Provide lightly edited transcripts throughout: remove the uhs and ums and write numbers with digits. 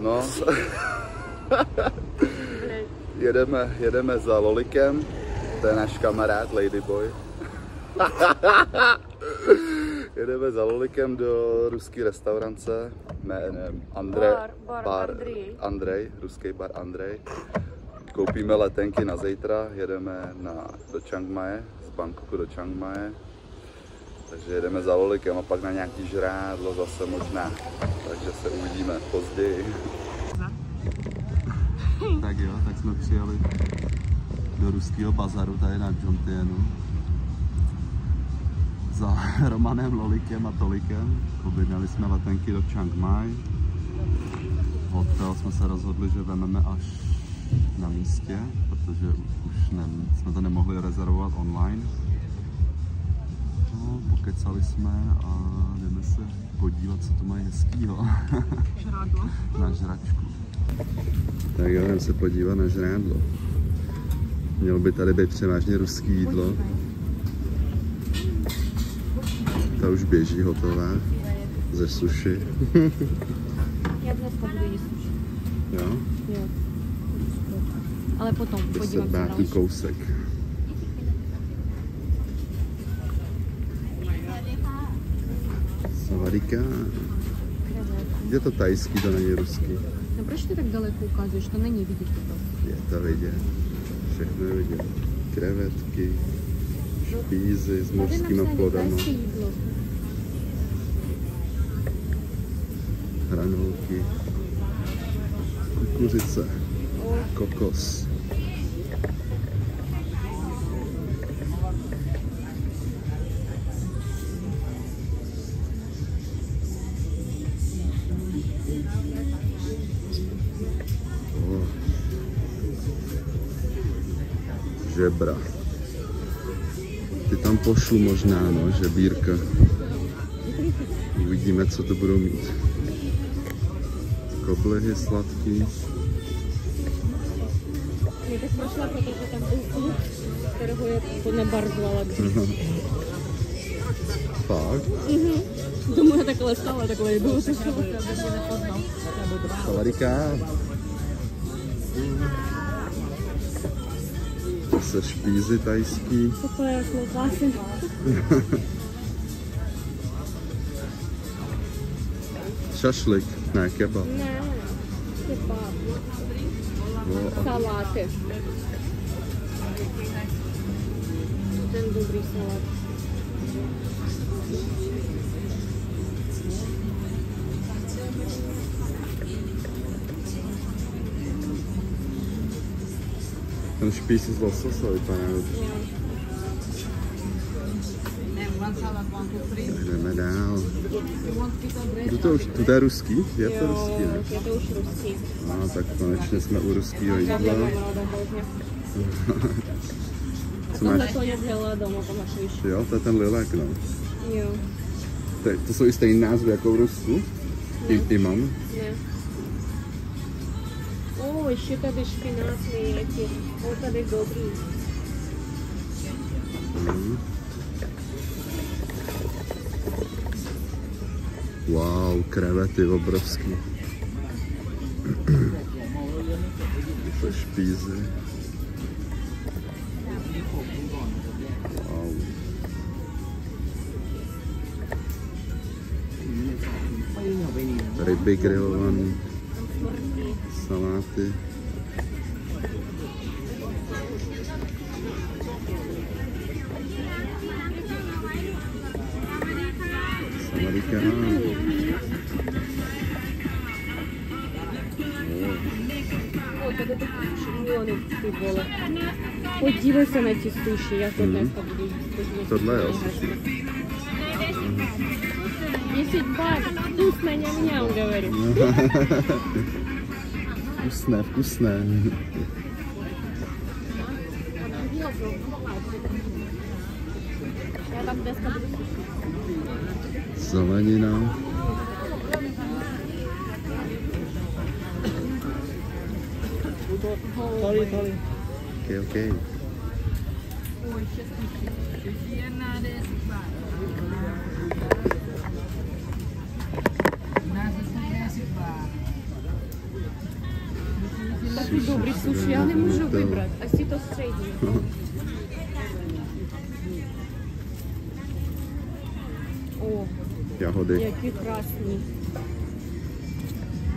No. jedeme za Lolikem, to je náš kamarád Ladyboy. Jedeme za Lolikem do ruské restaurace jménem Andrej, ruský bar Andrej. Koupíme letenky na zítra, jedeme do Chiang Mai, z Bangkoku do Chiang Mai. Takže jedeme za Lolikem a pak na nějaký žrádlo zase možná. Takže se uvidíme později. Tak jo, tak jsme přijeli do ruského bazaru tady na Jomtienu. Za Romanem, Lolikem a Tolikem. Objednali jsme letenky do Chiang Mai. Hotel jsme se rozhodli, že vezmeme až na místě, protože už jsme to nemohli rezervovat online. No, pokecali jsme a jdeme se podívat, co tu mají hezkýho. Žrádlo. Na žračku. Tak jo, jdeme se podívat na žrádlo. Mělo by tady být převážně ruský jídlo. Ta už běží hotová ze sushi. Já dneska budu jíst sushi. Jo? Jo. Ale potom podívám se další. Kousek. Savadika. Je to tajský, to není ruský. No proč ty tak daleko ukazuješ? To není vidět to. Je to vidět. Všechno je vidět. Krevetky, špízy s mořskýma plodama. Hranolky, kukuřice, kokos. Žebra. Ty tam pošlu možná, no, žebírka. Uvidíme, co to budou mít. Koblihy sladký. Mě tak prošla, protože tam byl kluk, kterého je to nebarvvala. Fakt? Tomu je takhle stala, takhle jdu. Savadika. Se špízy tajský. To je klobásy. Šašlik, ne kebab. Ne, kebab. Saláty. Ten dobrý salát. Ten špíz z lososa vypadá. Jdeme dál. To je ruský? Je to ruský, ne? Je to už ruský. No, tak konečně jsme u ruského jídla. Co máš? To je dělá doma, jo, to je ten lilek, no. Jo. To jsou i stejné názvy jako v Rusku? Imam? Ne. O, ještě tady špinátný jaký. O, tady dobrý. Wow, krevety obrovský. To špízy. Wow. Ryby grilovaný. Saláty. Savadika. Ty vole. Podívej se na ti suši, já to dneska budu jíst. Tohle je suši. 10 бат, вкусно, ням-ням, говорю. Вкусné, вкусné. Já tam dneska budu zelenina. Okay. Taky dobrý suši, já nemůžu vybrat, asi to střední. O, Jahody. jaký krásný.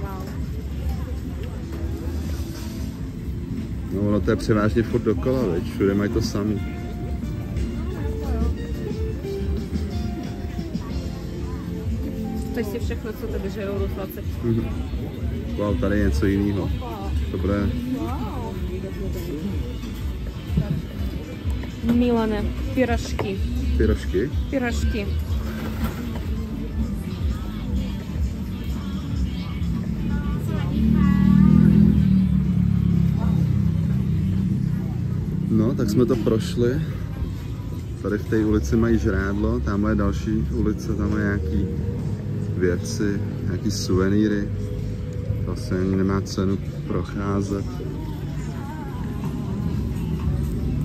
Wow. No ono to je převážně furt dokola, veď? Všude mají to samý. To je všechno, co to běže euro 20. Wow, tady je něco jiného. Dobré. Milane, piražky. Pyrošky? Piražky. No, tak jsme to prošli. Tady v té ulici mají žrádlo, tamhle je další ulice, tam je nějaký věci, nějaký suvenýry. To asi ani nemá cenu procházet.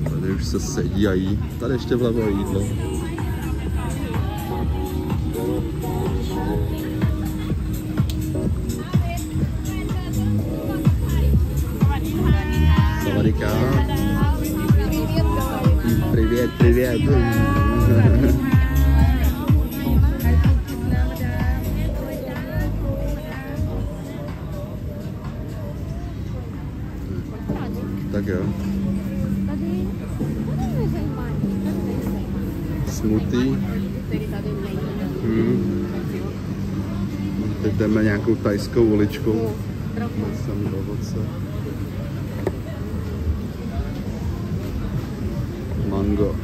Tady už se sedí a jí. Tady ještě vlevo je jídlo. Sawadika. Привет, привет. Tak jo. Smutý. Teď jdeme nějakou tajskou uličkou. Samý ovoce. Mango.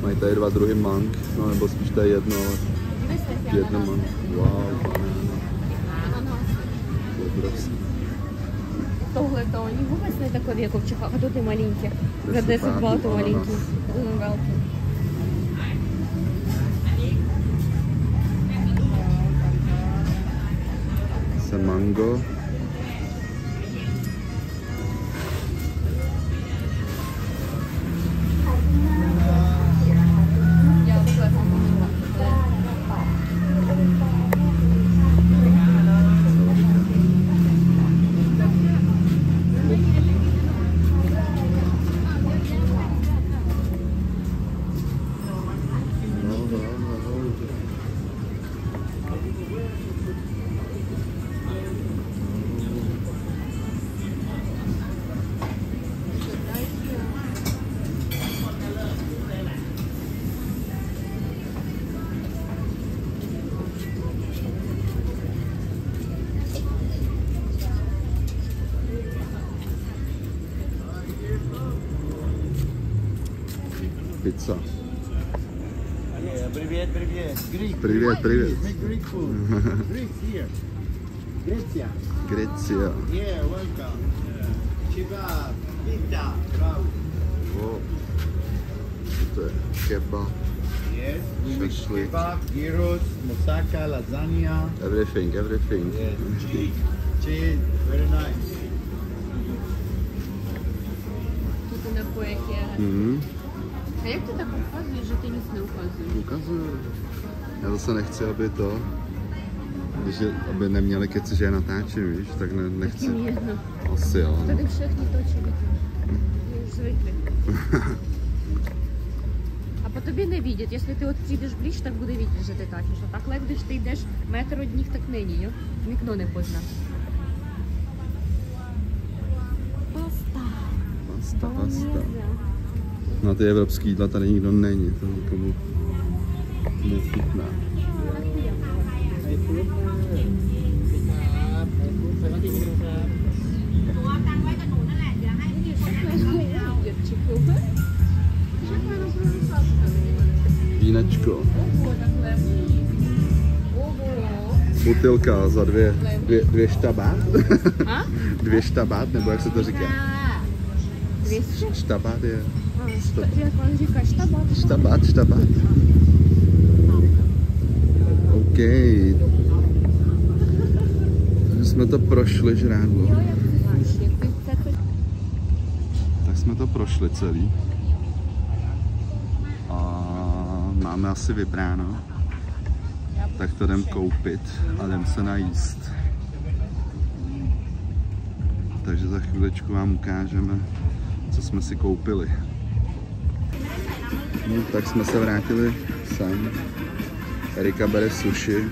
Mají tady dva druhy mang, no nebo spíš tady jedno, ale jedno mango. Wow, banána. Tohle to oni vůbec ne takové jako v Čechách, a to ty malinké. Za 10 бат маленький. Se mango. Pizza. Yeah, привет, привет. Greek. Привет, привет. Make Greek food. Greek here. Grecia. Grecia. Yeah, welcome. Kebab, pita, bravo. Wow. To je kebab. Yes, we make Shashlik. kebab, gyros, moussaka, lasagna. Everything, everything. Yes, cheese, very nice. Тут напоек є. A jak ty tak ukazuješ, že ty nic neukazuješ? Ukazuju. Já zase nechci, aby to, aby neměli keci, že je natáčím, víš, tak nechci. Tím jedno. Asi jo. Tady všechny točí, už zvykli. А по тобі не видять. Якщо ти от підеш ближче, так буде видно, що ти тачиш. А так легко, ти йдеш метр від них, так нині, ні? Вікно не позна. Pasta. Pasta, pasta. Na ty evropský jídla tady nikdo není, to nikomu nechutná. Vínečko. Butilka za dvě štabát. Dvě štabát, nebo jak se to říká? Štabát je... Jak říká, štabát. Štabát, štabát. OK. Jsme to prošli žrádlo. Tak jsme to prošli celý. A máme asi vybráno. Tak to jdem koupit a jdem se najíst. takže za chvíličku vám ukážeme, co jsme si koupili. No, tak jsme se vrátili sem. Erika bere sushi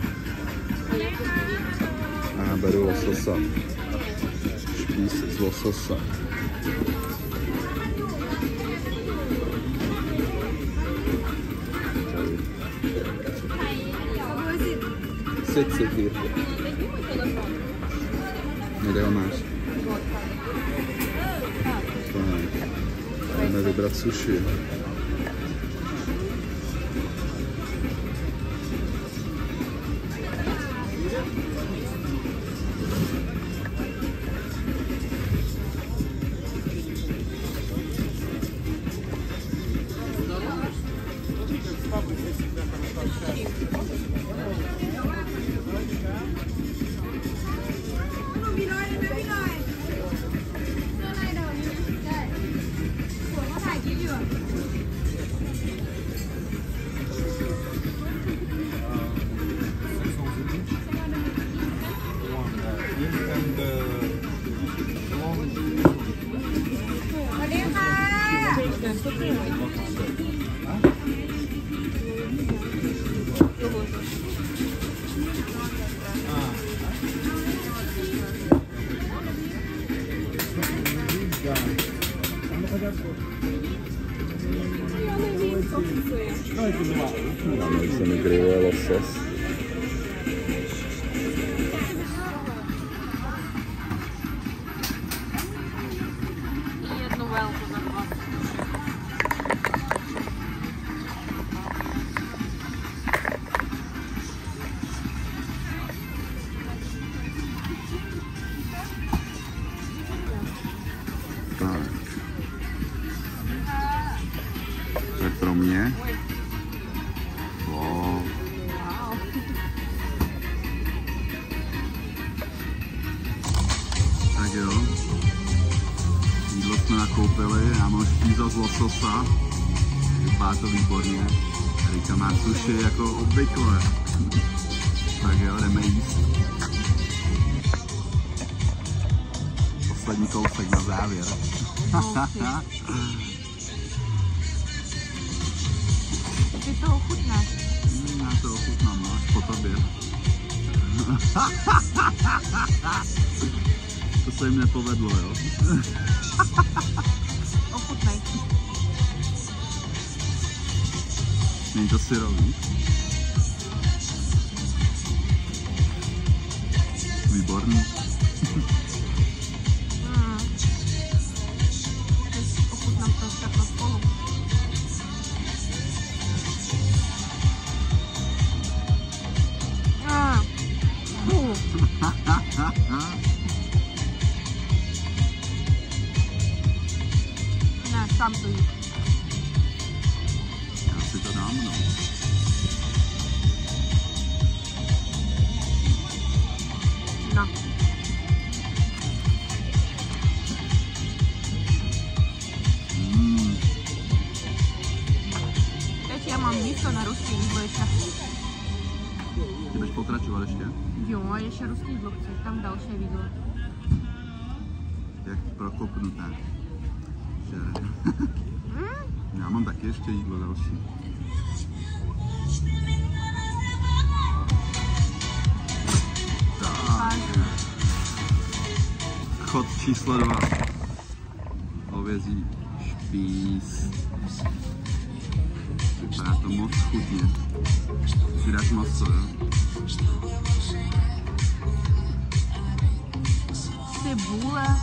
a beru lososa. Špís z lososa. Sit, Jirko. Kde ho máš? Tak, jdeme vybrat sushi. Dáme se mi grilluje losos. Jednu velkou za 2. To je pro mě. Tak jo, jídlo jsme nakoupili, já mám špíza z lososa, vypadá to výborně, Erika má sushi jako obvykle, tak jo, jdeme jíst. Poslední kousek na závěr. Ty to ochutnáš? Já to ochutnám, no, až po tobě. To se jim nepovedlo, jo? Ochutnej. Není to syrový? Výborný. Teď ochutnám to všechno spolu. Ne, sám to jí. Já si to dám, no. No. Teď já mám místo na ruský jídlo ještě. Ty budeš pokračovat ještě? Jo, a ještě ruský jídlo chci, tam další video. Jak prokopnuté. Já mám taky ještě jídlo další. Tak. Chod číslo 2. Hovězí špís. Vypadá to moc chutně. Si dáš maso, jo? Cibule.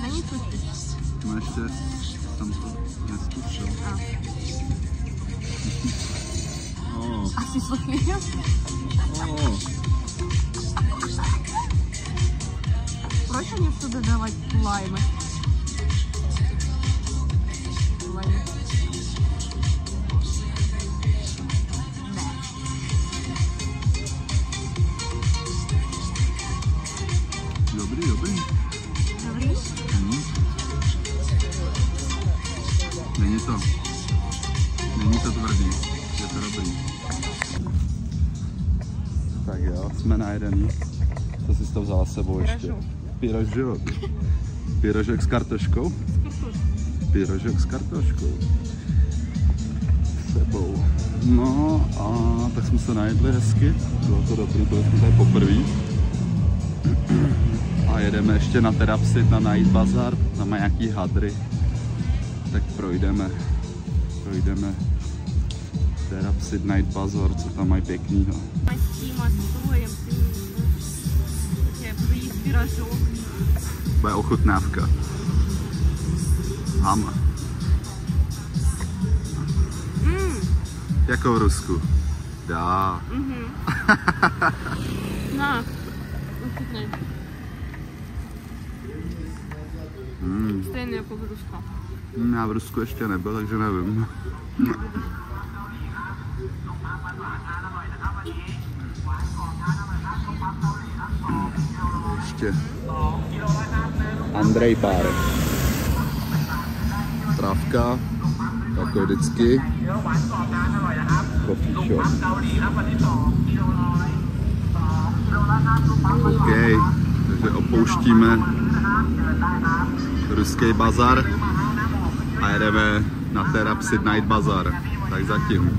Není chutí. No ještě tam to neskušel. Asi sluchně. Proč oni všude dávají lajmy? Ne. Není to tvrdý, je to dobrý. Tak jo, jsme najedení. Co jsi to vzala s sebou ještě? Pyrožok. Pyrožok s kartoškou? Pyrožok s kartoškou. S sebou. No a tak jsme se najedli hezky. Bylo to dobrý, byli jsme tady poprvé. A jedeme ještě na Terapsit, na Night Bazaar. Tam má nějaký hadry. Tak projdeme Terapsit, Night Bazaar, co tam mají pěknýho. Bude ochutnávka. Hama. Jako v Rusku. Dá. Na, ochutnej. Stejný jako v Rusku. Já v Rusku ještě nebyl, takže nevím. Ještě Andrej Párek. Trávka, jako vždycky. Coffee shop. OK, takže opouštíme ruský bazar a jedeme na Terapsit Night Bazaar. Tak zatím.